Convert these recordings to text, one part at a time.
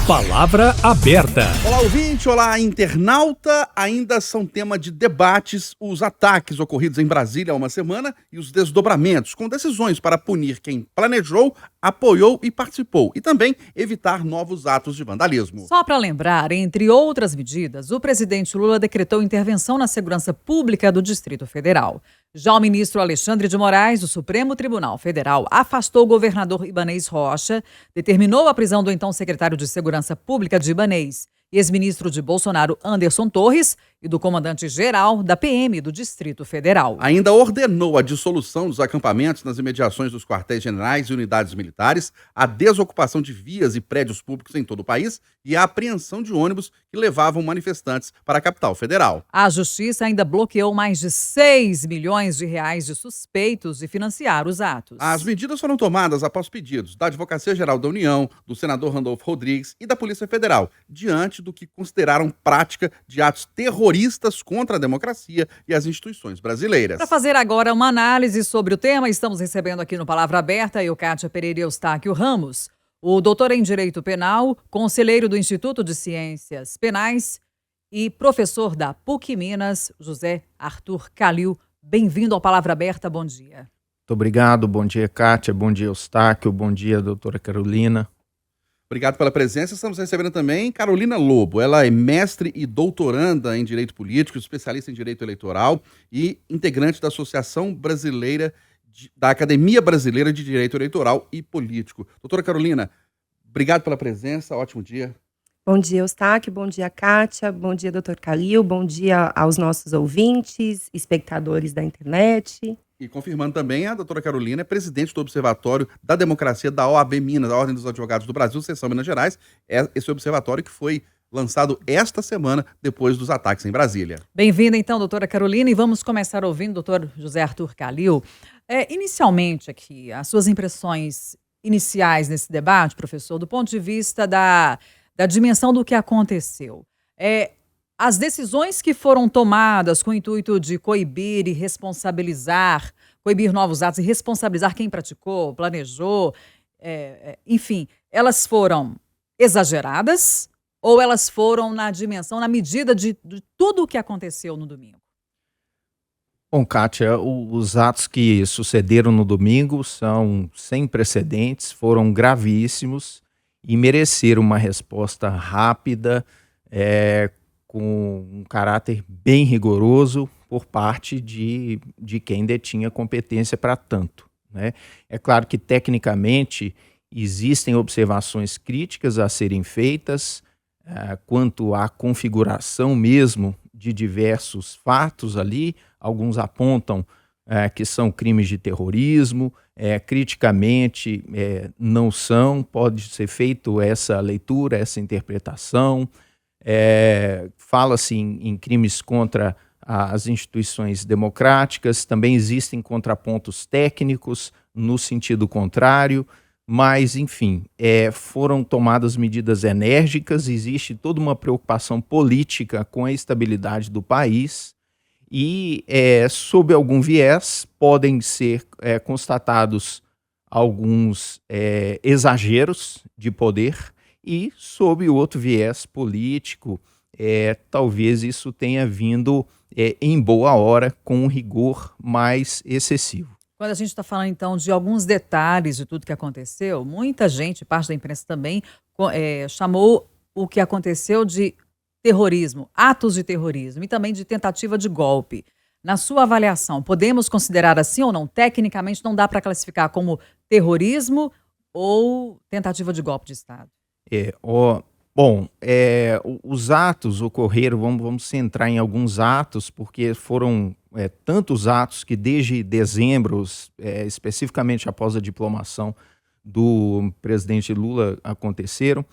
Palavra aberta. Olá, ouvinte, olá, internauta. Ainda são tema de debates os ataques ocorridos em Brasília há uma semana e os desdobramentos, com decisões para punir quem planejou, apoiou e participou, e também evitar novos atos de vandalismo. Só para lembrar, entre outras medidas, o presidente Lula decretou intervenção na segurança pública do Distrito Federal. Já o ministro Alexandre de Moraes, do Supremo Tribunal Federal, afastou o governador Ibanez Rocha, determinou a prisão do então secretário de Segurança Pública de Ibanez, ex-ministro de Bolsonaro Anderson Torres e do comandante-geral da PM do Distrito Federal. Ainda ordenou a dissolução dos acampamentos nas imediações dos quartéis generais e unidades militares, a desocupação de vias e prédios públicos em todo o país e a apreensão de ônibus que levavam manifestantes para a capital federal. A Justiça ainda bloqueou mais de 6 milhões de reais de suspeitos de financiar os atos. As medidas foram tomadas após pedidos da Advocacia-Geral da União, do senador Randolfo Rodrigues e da Polícia Federal, diante do que consideraram prática de atos terroristas contra a democracia e as instituições brasileiras. Para fazer agora uma análise sobre o tema, estamos recebendo aqui no Palavra Aberta eu, Kátia Pereira Eustáquio Ramos, o doutor em Direito Penal, conselheiro do Instituto de Ciências Penais e professor da PUC Minas, José Arthur Calil. Bem-vindo ao Palavra Aberta, bom dia. Muito obrigado, bom dia, Kátia, bom dia, Eustáquio, bom dia, doutora Carolina. Obrigado pela presença. Estamos recebendo também Carolina Lobo. Ela é mestre e doutoranda em Direito Político, especialista em Direito Eleitoral e integrante da Associação Brasileira, da Academia Brasileira de Direito Eleitoral e Político. Doutora Carolina, obrigado pela presença, ótimo dia. Bom dia, Eustáquio, bom dia, Kátia, bom dia, doutor Calil, bom dia aos nossos ouvintes, espectadores da internet. E confirmando também, a doutora Carolina é presidente do Observatório da Democracia da OAB Minas, a Ordem dos Advogados do Brasil, seção Minas Gerais. É esse observatório que foi lançado esta semana, depois dos ataques em Brasília. Bem-vinda, então, doutora Carolina, e vamos começar ouvindo o doutor José Arthur Calil. Inicialmente aqui, as suas impressões iniciais nesse debate, professor, do ponto de vista da dimensão do que aconteceu. As decisões que foram tomadas com o intuito de coibir e responsabilizar, coibir novos atos e responsabilizar quem praticou, planejou, enfim, elas foram exageradas ou elas foram na dimensão, na medida de tudo o que aconteceu no domingo? Bom, Kátia, os atos que sucederam no domingo são sem precedentes, foram gravíssimos e mereceram uma resposta rápida, com um caráter bem rigoroso por parte de quem detinha competência para tanto, né? É claro que, tecnicamente, existem observações críticas a serem feitas quanto à configuração mesmo de diversos fatos ali. Alguns apontam que são crimes de terrorismo, criticamente não são, pode ser feito essa leitura, essa interpretação. Fala-se em crimes contra as instituições democráticas, também existem contrapontos técnicos no sentido contrário, mas, enfim, foram tomadas medidas enérgicas, existe toda uma preocupação política com a estabilidade do país e, sob algum viés, podem ser constatados alguns exageros de poder. E, sob outro viés político, talvez isso tenha vindo em boa hora, com um rigor mais excessivo. Quando a gente está falando, então, de alguns detalhes de tudo que aconteceu, muita gente, parte da imprensa também, chamou o que aconteceu de terrorismo, atos de terrorismo e também de tentativa de golpe. Na sua avaliação, podemos considerar assim ou não? Tecnicamente, não dá para classificar como terrorismo ou tentativa de golpe de Estado? Os atos ocorreram, vamos centrar em alguns atos, porque foram tantos atos que desde dezembro, especificamente após a diplomação do presidente Lula, aconteceram.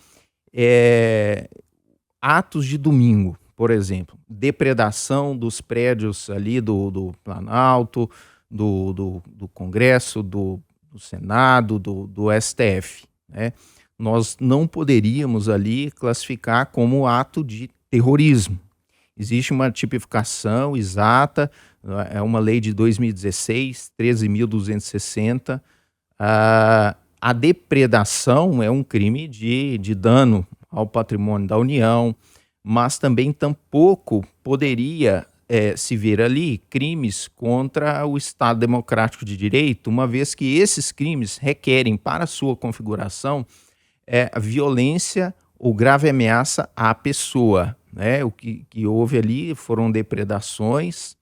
Atos de domingo, por exemplo, depredação dos prédios ali do Planalto, do Congresso, do Senado, do STF, né? Nós não poderíamos ali classificar como ato de terrorismo. Existe uma tipificação exata, é uma lei de 2016, 13.260. A depredação é um crime de dano ao patrimônio da União, mas também tampouco poderia se ver ali crimes contra o Estado Democrático de Direito, uma vez que esses crimes requerem, para sua configuração, a violência ou grave ameaça à pessoa, né? O que houve ali foram depredações,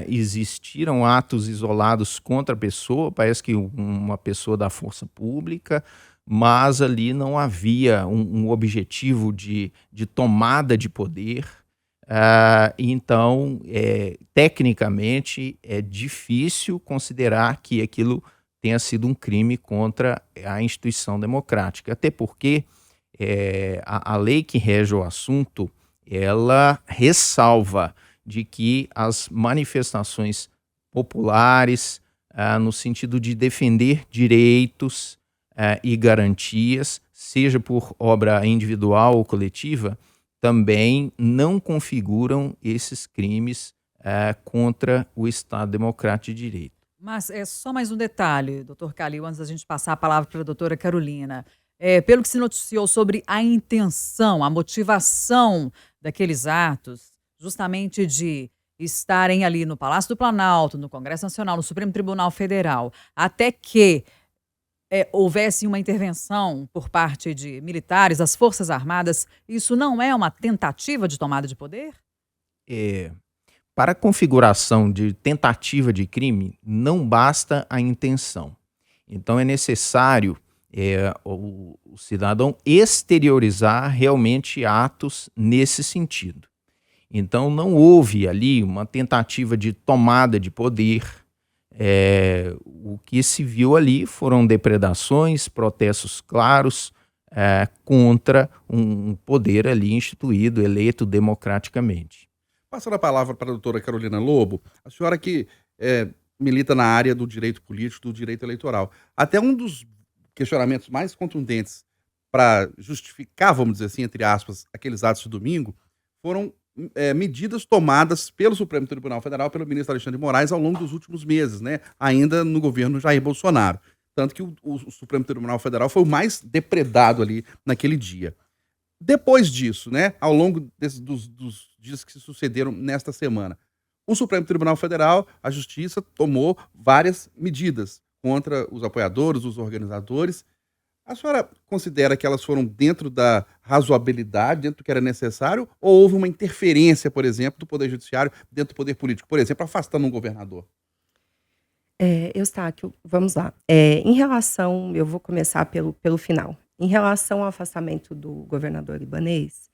existiram atos isolados contra a pessoa, parece que uma pessoa da força pública, mas ali não havia um objetivo de tomada de poder. Então, tecnicamente, é difícil considerar que aquilo tenha sido um crime contra a instituição democrática, até porque a lei que rege o assunto, ela ressalva de que as manifestações populares, no sentido de defender direitos e garantias, seja por obra individual ou coletiva, também não configuram esses crimes contra o Estado Democrático de Direito. Mas é só mais um detalhe, doutor Calil, antes da gente passar a palavra para a doutora Carolina. Pelo que se noticiou sobre a intenção, a motivação daqueles atos, justamente de estarem ali no Palácio do Planalto, no Congresso Nacional, no Supremo Tribunal Federal, até que houvesse uma intervenção por parte de militares, das Forças Armadas, isso não é uma tentativa de tomada de poder? Para a configuração de tentativa de crime, não basta a intenção. Então é necessário o cidadão exteriorizar realmente atos nesse sentido. Então não houve ali uma tentativa de tomada de poder. O que se viu ali foram depredações, protestos claros contra um poder ali instituído, eleito democraticamente. Passando a palavra para a doutora Carolina Lobo, a senhora que milita na área do direito político, do direito eleitoral. Até um dos questionamentos mais contundentes para justificar, vamos dizer assim, entre aspas, aqueles atos de domingo, foram medidas tomadas pelo Supremo Tribunal Federal, pelo ministro Alexandre de Moraes, ao longo dos últimos meses, né? Ainda no governo Jair Bolsonaro. Tanto que o Supremo Tribunal Federal foi o mais depredado ali naquele dia. Depois disso, né, ao longo dos dias que se sucederam nesta semana, o Supremo Tribunal Federal, a Justiça, tomou várias medidas contra os apoiadores, os organizadores. A senhora considera que elas foram dentro da razoabilidade, dentro do que era necessário, ou houve uma interferência, por exemplo, do Poder Judiciário dentro do Poder Político, por exemplo, afastando um governador? Eustáquio, vamos lá. Em relação, eu vou começar pelo final. Em relação ao afastamento do governador libanês,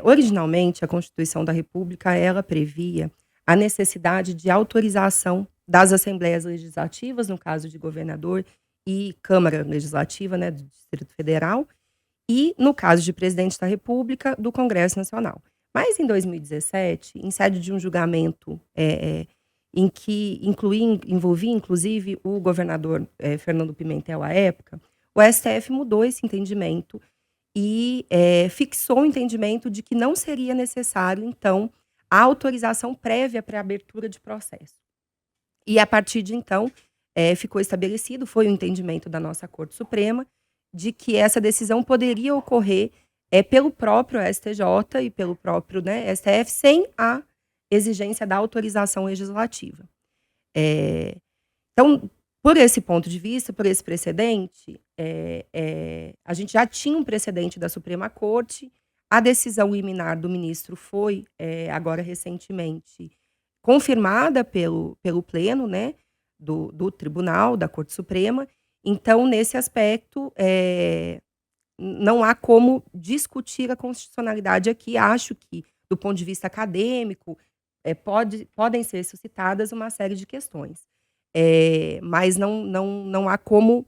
originalmente a Constituição da República, ela previa a necessidade de autorização das Assembleias Legislativas, no caso de governador e Câmara Legislativa, né, do Distrito Federal, e no caso de presidente da República, do Congresso Nacional. Mas em 2017, em sede de um julgamento em que envolvia inclusive o governador Fernando Pimentel à época, o STF mudou esse entendimento e fixou o entendimento de que não seria necessário, então, a autorização prévia para a abertura de processo. E a partir de então, ficou estabelecido, foi o entendimento da nossa Corte Suprema, de que essa decisão poderia ocorrer pelo próprio STJ e pelo próprio STF, sem a exigência da autorização legislativa. Então, por esse ponto de vista, por esse precedente, a gente já tinha um precedente da Suprema Corte. A decisão liminar do ministro foi, agora recentemente, confirmada pelo Pleno, né, do Tribunal, da Corte Suprema. Então, nesse aspecto, não há como discutir a constitucionalidade aqui. Acho que, do ponto de vista acadêmico, podem ser suscitadas uma série de questões. Mas não há como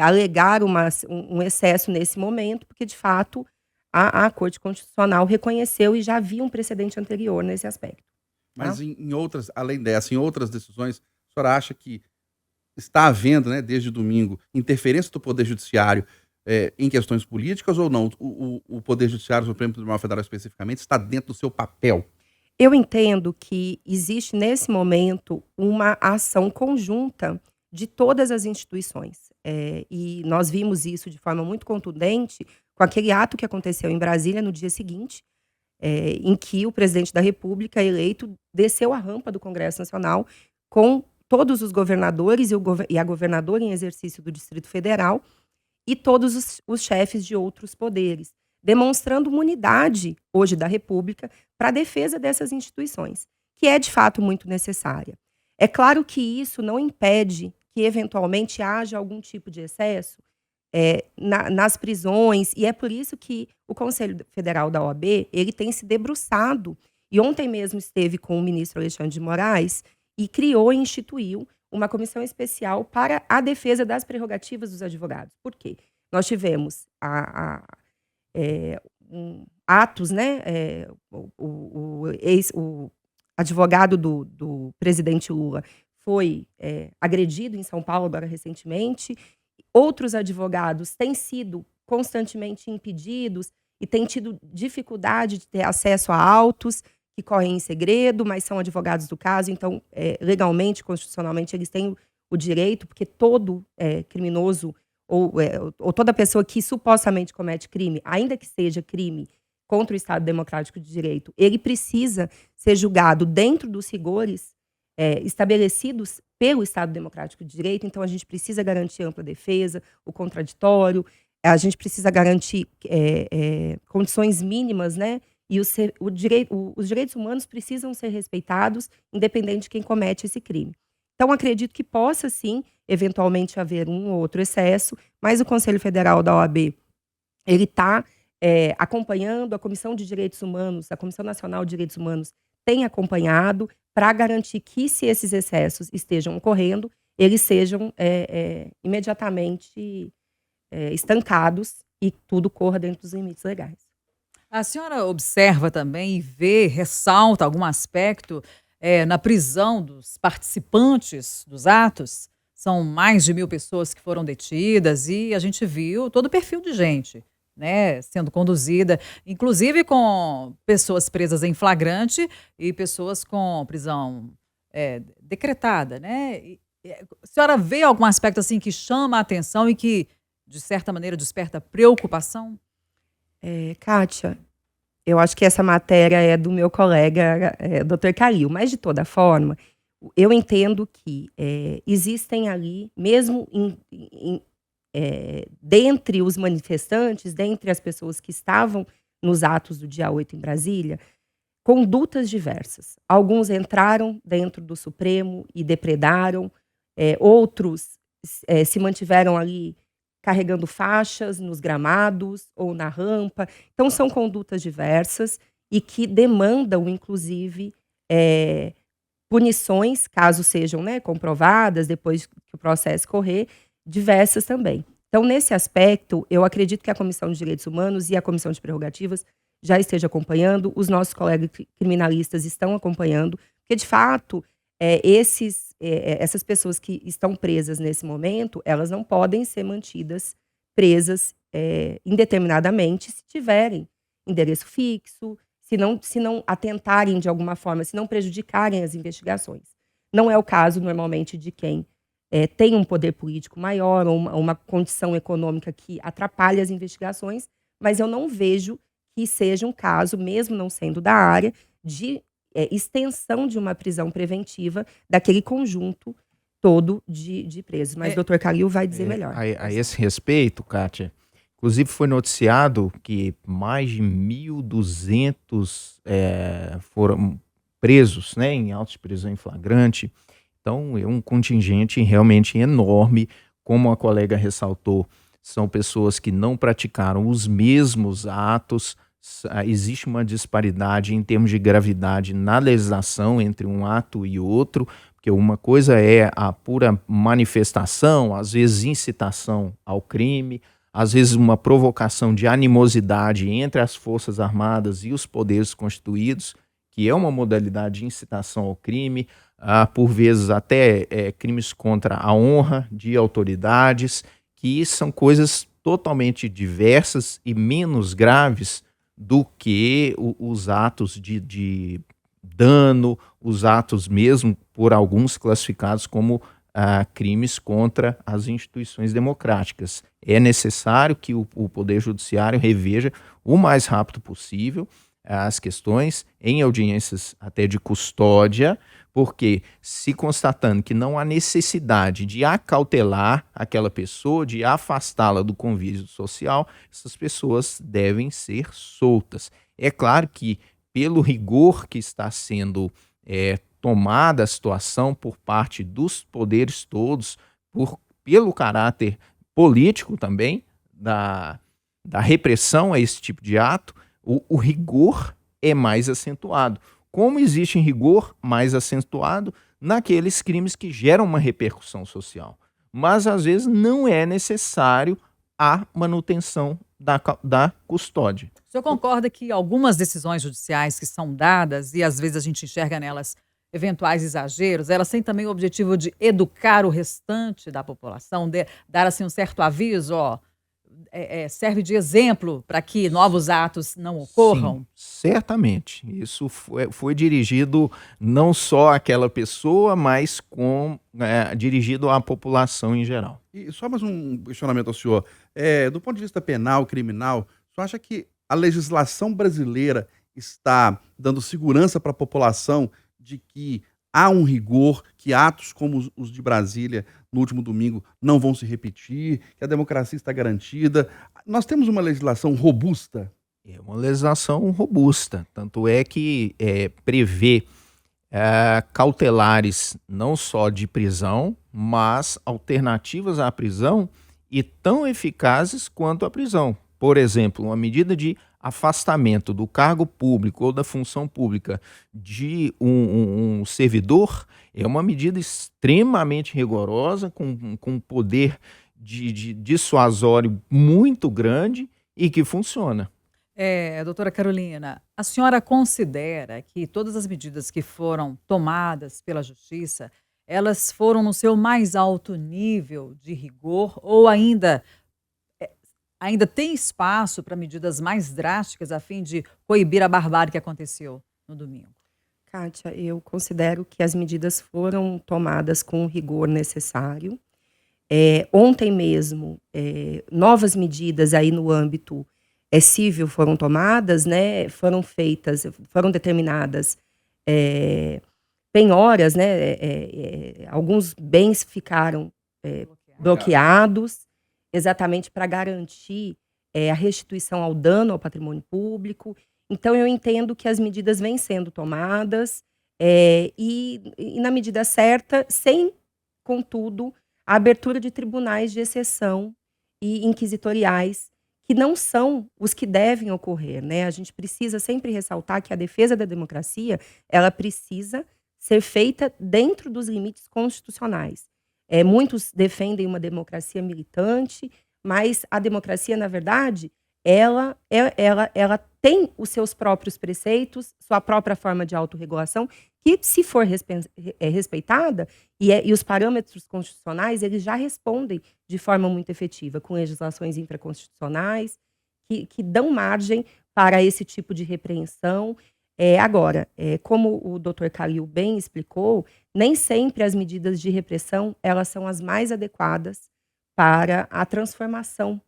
alegar um excesso nesse momento, porque, de fato, a Corte Constitucional reconheceu e já havia um precedente anterior nesse aspecto. Mas em outras, além dessa, em outras decisões, a senhora acha que está havendo, né, desde domingo, interferência do Poder Judiciário em questões políticas ou não? O Poder Judiciário, o Supremo Tribunal Federal especificamente, está dentro do seu papel? Eu entendo que existe, nesse momento, uma ação conjunta de todas as instituições. E nós vimos isso de forma muito contundente com aquele ato que aconteceu em Brasília no dia seguinte, em que o presidente da República eleito desceu a rampa do Congresso Nacional com todos os governadores e a governadora em exercício do Distrito Federal e todos os chefes de outros poderes, demonstrando uma unidade hoje da República para a defesa dessas instituições, que é de fato muito necessária. É claro que isso não impede que eventualmente haja algum tipo de excesso nas prisões, e é por isso que o Conselho Federal da OAB ele tem se debruçado, e ontem mesmo esteve com o ministro Alexandre de Moraes e criou e instituiu uma comissão especial para a defesa das prerrogativas dos advogados. Por quê? Nós tivemos atos, né? O advogado do presidente Lula foi agredido em São Paulo agora recentemente. Outros advogados têm sido constantemente impedidos e têm tido dificuldade de ter acesso a autos que correm em segredo, mas são advogados do caso, então, legalmente, constitucionalmente, eles têm o direito, porque todo criminoso ou toda pessoa que supostamente comete crime, ainda que seja crime contra o Estado Democrático de Direito, ele precisa ser julgado dentro dos rigores estabelecidos pelo Estado Democrático de Direito. Então, a gente precisa garantir ampla defesa, o contraditório, a gente precisa garantir condições mínimas, né? E os direitos humanos precisam ser respeitados, independente de quem comete esse crime. Então, acredito que possa, sim, eventualmente haver um ou outro excesso, mas o Conselho Federal da OAB, ele está acompanhando, a Comissão de Direitos Humanos, a Comissão Nacional de Direitos Humanos tem acompanhado para garantir que, se esses excessos estejam ocorrendo, eles sejam imediatamente estancados e tudo corra dentro dos limites legais. A senhora observa também e vê, ressalta algum aspecto na prisão dos participantes dos atos? São mais de 1.000 pessoas que foram detidas e a gente viu todo o perfil de gente, né, sendo conduzida, inclusive com pessoas presas em flagrante e pessoas com prisão decretada, né? A senhora vê algum aspecto assim que chama a atenção e que, de certa maneira, desperta preocupação? Kátia, eu acho que essa matéria é do meu colega, Dr. Calil, mas de toda forma, eu entendo que existem ali, mesmo dentre os manifestantes, dentre as pessoas que estavam nos atos do dia 8 em Brasília, condutas diversas. Alguns entraram dentro do Supremo e depredaram, outros se mantiveram ali carregando faixas nos gramados ou na rampa. Então, são condutas diversas e que demandam, inclusive, punições, caso sejam, né, comprovadas, depois que o processo correr, diversas também. Então, nesse aspecto, eu acredito que a Comissão de Direitos Humanos e a Comissão de Prerrogativas já esteja acompanhando, os nossos colegas criminalistas estão acompanhando, porque, de fato, essas pessoas que estão presas nesse momento, elas não podem ser mantidas presas indeterminadamente se tiverem endereço fixo, se não atentarem de alguma forma, se não prejudicarem as investigações. Não é o caso, normalmente, de quem tem um poder político maior ou uma condição econômica que atrapalha as investigações, mas eu não vejo que seja um caso, mesmo não sendo da área, de extensão de uma prisão preventiva daquele conjunto todo de presos. Mas o doutor Calil vai dizer melhor. A esse respeito, Kátia, inclusive foi noticiado que mais de 1.200 foram presos, né, em autos de prisão em flagrante. Então, é um contingente realmente enorme. Como a colega ressaltou, são pessoas que não praticaram os mesmos atos. Existe uma disparidade em termos de gravidade na legislação entre um ato e outro, porque uma coisa é a pura manifestação, às vezes incitação ao crime, às vezes uma provocação de animosidade entre as Forças Armadas e os poderes constituídos, que é uma modalidade de incitação ao crime, por vezes até crimes contra a honra de autoridades, que são coisas totalmente diversas e menos graves do que os atos de dano, os atos mesmo por alguns classificados como crimes contra as instituições democráticas. É necessário que o Poder Judiciário reveja o mais rápido possível as questões em audiências até de custódia, porque se constatando que não há necessidade de acautelar aquela pessoa, de afastá-la do convívio social, essas pessoas devem ser soltas. É claro que, pelo rigor que está sendo tomada a situação por parte dos poderes todos, pelo caráter político também da repressão a esse tipo de ato, o rigor é mais acentuado. Como existe rigor mais acentuado naqueles crimes que geram uma repercussão social. Mas, às vezes, não é necessário a manutenção da custódia. O senhor concorda que algumas decisões judiciais que são dadas, e às vezes a gente enxerga nelas eventuais exageros, elas têm também o objetivo de educar o restante da população, dar assim um certo aviso, serve de exemplo para que novos atos não ocorram? Sim, certamente. Isso foi dirigido não só àquela pessoa, mas dirigido à população em geral. E só mais um questionamento ao senhor. Do ponto de vista penal, criminal, o senhor acha que a legislação brasileira está dando segurança para a população de que há um rigor, que atos como os de Brasília no último domingo não vão se repetir, que a democracia está garantida? Nós temos uma legislação robusta? É uma legislação robusta, tanto é que prevê cautelares não só de prisão, mas alternativas à prisão e tão eficazes quanto a prisão. Por exemplo, uma medida de afastamento do cargo público ou da função pública de um servidor é uma medida extremamente rigorosa, com poder de dissuasório muito grande e que funciona. Doutora Carolina, a senhora considera que todas as medidas que foram tomadas pela Justiça, elas foram no seu mais alto nível de rigor ou ainda tem espaço para medidas mais drásticas a fim de coibir a barbárie que aconteceu no domingo? Kátia, eu considero que as medidas foram tomadas com o rigor necessário. Ontem mesmo, novas medidas aí no âmbito civil foram tomadas, né? Foram determinadas penhoras, né? Alguns bens ficaram bloqueados, exatamente para garantir a restituição ao dano ao patrimônio público. Então, eu entendo que as medidas vêm sendo tomadas e na medida certa, sem, contudo, a abertura de tribunais de exceção e inquisitoriais, que não são os que devem ocorrer, né? A gente precisa sempre ressaltar que a defesa da democracia, ela precisa ser feita dentro dos limites constitucionais. Muitos defendem uma democracia militante, mas a democracia, na verdade, ela tem os seus próprios preceitos, sua própria forma de autorregulação, que, se for respeitada, e os parâmetros constitucionais, eles já respondem de forma muito efetiva, com legislações infraconstitucionais, que dão margem para esse tipo de repreensão. Agora, como o doutor Calil bem explicou, nem sempre as medidas de repressão elas são as mais adequadas para a transformação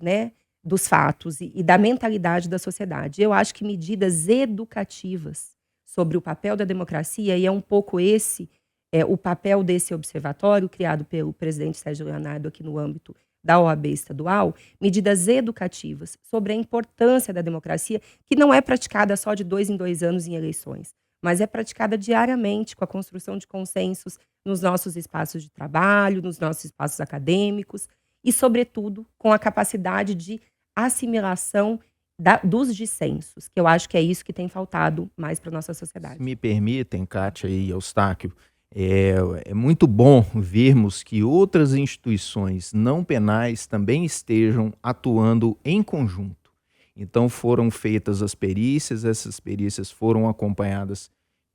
né, dos fatos e da mentalidade da sociedade. Eu acho que medidas educativas sobre o papel da democracia, e é um pouco esse o papel desse observatório criado pelo presidente Sérgio Leonardo aqui no âmbito da OAB estadual, medidas educativas sobre a importância da democracia, que não é praticada só de 2 em 2 anos em eleições, mas é praticada diariamente com a construção de consensos nos nossos espaços de trabalho, nos nossos espaços acadêmicos e, sobretudo, com a capacidade de assimilação dos dissensos, que eu acho que é isso que tem faltado mais para a nossa sociedade. Se me permitem, Kátia e Eustáquio, é muito bom vermos que outras instituições não penais também estejam atuando em conjunto. Então foram feitas as perícias, essas perícias foram acompanhadas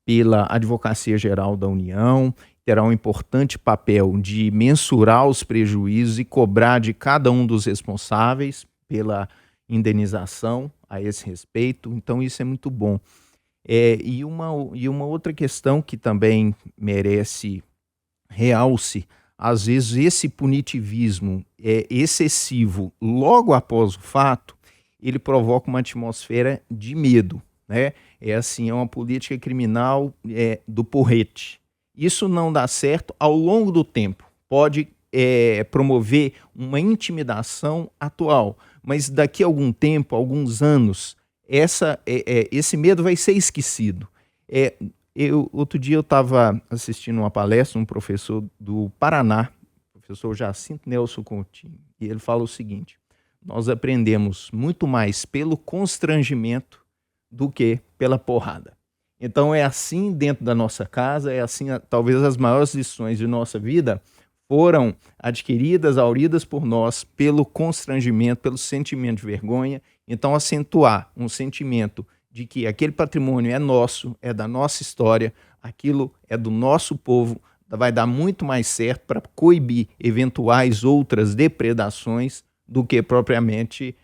pela Advocacia Geral da União, terá um importante papel de mensurar os prejuízos e cobrar de cada um dos responsáveis pela indenização a esse respeito. Então isso é muito bom. E uma outra questão que também merece realce, às vezes esse punitivismo excessivo logo após o fato, ele provoca uma atmosfera de medo, né? É uma política criminal do porrete. Isso não dá certo ao longo do tempo. Pode promover uma intimidação atual, mas daqui a algum tempo, alguns anos, esse medo vai ser esquecido. Outro dia eu estava assistindo uma palestra, um professor do Paraná, o professor Jacinto Nelson Coutinho, e ele fala o seguinte: nós aprendemos muito mais pelo constrangimento do que pela porrada. Então é assim dentro da nossa casa, é assim, talvez as maiores lições de nossa vida foram adquiridas, auridas por nós pelo constrangimento, pelo sentimento de vergonha. Então acentuar um sentimento de que aquele patrimônio é nosso, é da nossa história, aquilo é do nosso povo, vai dar muito mais certo para coibir eventuais outras depredações do que propriamente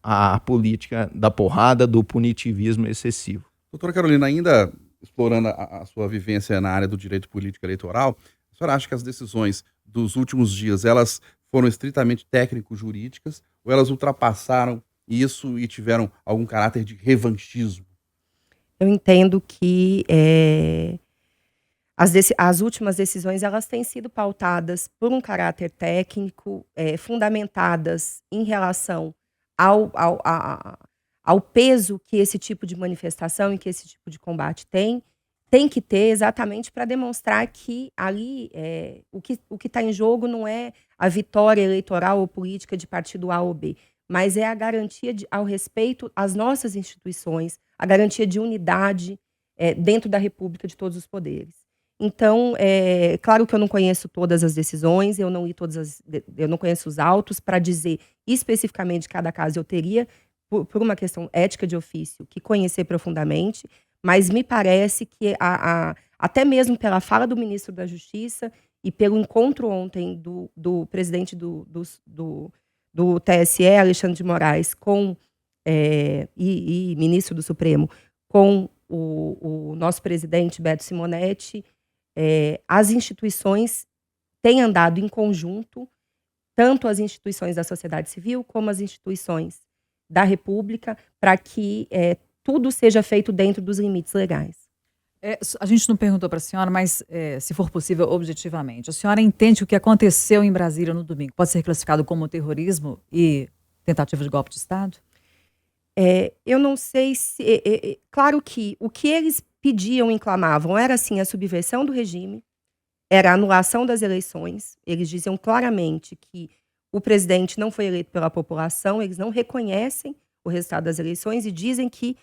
a política da porrada, do punitivismo excessivo. Doutora Carolina, ainda explorando a sua vivência na área do direito político eleitoral, a senhora acha que as decisões dos últimos dias, elas foram estritamente técnico-jurídicas ou elas ultrapassaram isso e tiveram algum caráter de revanchismo? Eu entendo que as últimas decisões elas têm sido pautadas por um caráter técnico, fundamentadas em relação ao peso que esse tipo de manifestação e que esse tipo de combate tem que ter exatamente para demonstrar que ali o que está em jogo não é a vitória eleitoral ou política de partido A ou B, mas é a garantia ao respeito às nossas instituições, a garantia de unidade dentro da República de todos os poderes. Então, claro que eu não conheço todas as decisões, eu não conheço os autos para dizer especificamente cada caso. Eu teria, por uma questão ética de ofício, que conhecer profundamente, mas me parece que até mesmo pela fala do ministro da Justiça e pelo encontro ontem do presidente do TSE, Alexandre de Moraes, e ministro do Supremo, com o nosso presidente Beto Simonetti, as instituições têm andado em conjunto, tanto as instituições da sociedade civil como as instituições da República, para que tudo seja feito dentro dos limites legais. A gente não perguntou para a senhora, mas se for possível, objetivamente, a senhora entende que o que aconteceu em Brasília no domingo pode ser classificado como terrorismo e tentativa de golpe de Estado? Eu não sei se... claro que o que eles pediam e clamavam era, assim, a subversão do regime, era a anulação das eleições. Eles diziam claramente que o presidente não foi eleito pela população, eles não reconhecem o resultado das eleições e dizem que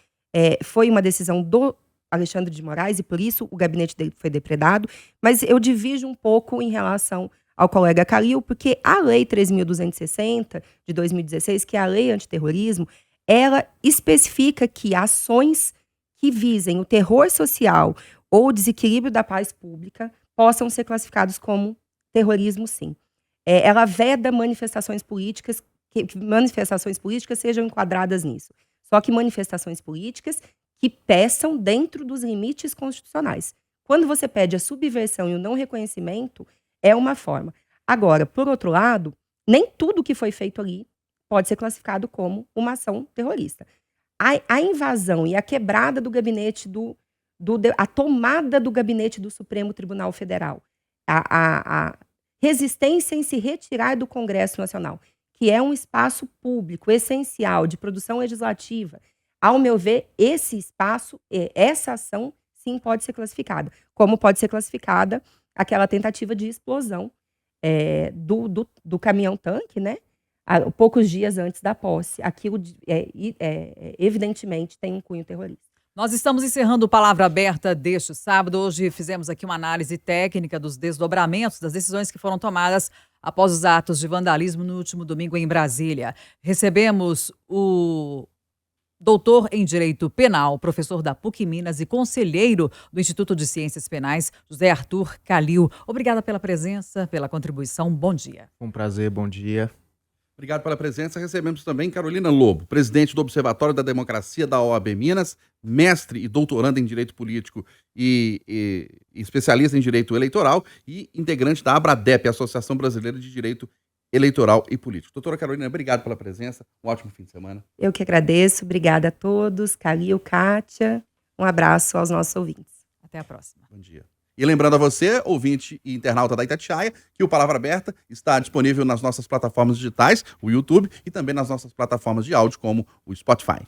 foi uma decisão do Alexandre de Moraes e por isso o gabinete dele foi depredado. Mas eu divido um pouco em relação ao colega Calil, porque a Lei 13.260 de 2016, que é a lei antiterrorismo, ela especifica que ações que visem o terror social ou o desequilíbrio da paz pública possam ser classificados como terrorismo, sim. Ela veda manifestações políticas, que manifestações políticas sejam enquadradas nisso. Só que manifestações políticas que peçam dentro dos limites constitucionais. Quando você pede a subversão e o não reconhecimento, é uma forma. Agora, por outro lado, nem tudo que foi feito ali pode ser classificado como uma ação terrorista. A invasão e a quebrada do gabinete a tomada do gabinete do Supremo Tribunal Federal, a resistência em se retirar do Congresso Nacional, que é um espaço público essencial de produção legislativa, ao meu ver, esse espaço, essa ação, sim, pode ser classificada. Como pode ser classificada aquela tentativa de explosão do caminhão-tanque, né? Poucos dias antes da posse. Aquilo, evidentemente, tem um cunho terrorista. Nós estamos encerrando o Palavra Aberta deste sábado. Hoje fizemos aqui uma análise técnica dos desdobramentos das decisões que foram tomadas após os atos de vandalismo no último domingo em Brasília. Recebemos o doutor em Direito Penal, professor da PUC Minas e conselheiro do Instituto de Ciências Penais, José Arthur Calil. Obrigada pela presença, pela contribuição. Bom dia. Um prazer, bom dia. Obrigado pela presença. Recebemos também Carolina Lobo, presidente do Observatório da Democracia da OAB Minas, mestre e doutoranda em Direito Político e especialista em Direito Eleitoral e integrante da ABRADEP, Associação Brasileira de Direito Eleitoral e Político. Doutora Carolina, obrigado pela presença. Um ótimo fim de semana. Eu que agradeço. Obrigada a todos. Calil, Kátia. Um abraço aos nossos ouvintes. Até a próxima. Bom dia. E lembrando a você, ouvinte e internauta da Itatiaia, que o Palavra Aberta está disponível nas nossas plataformas digitais, o YouTube, e também nas nossas plataformas de áudio, como o Spotify.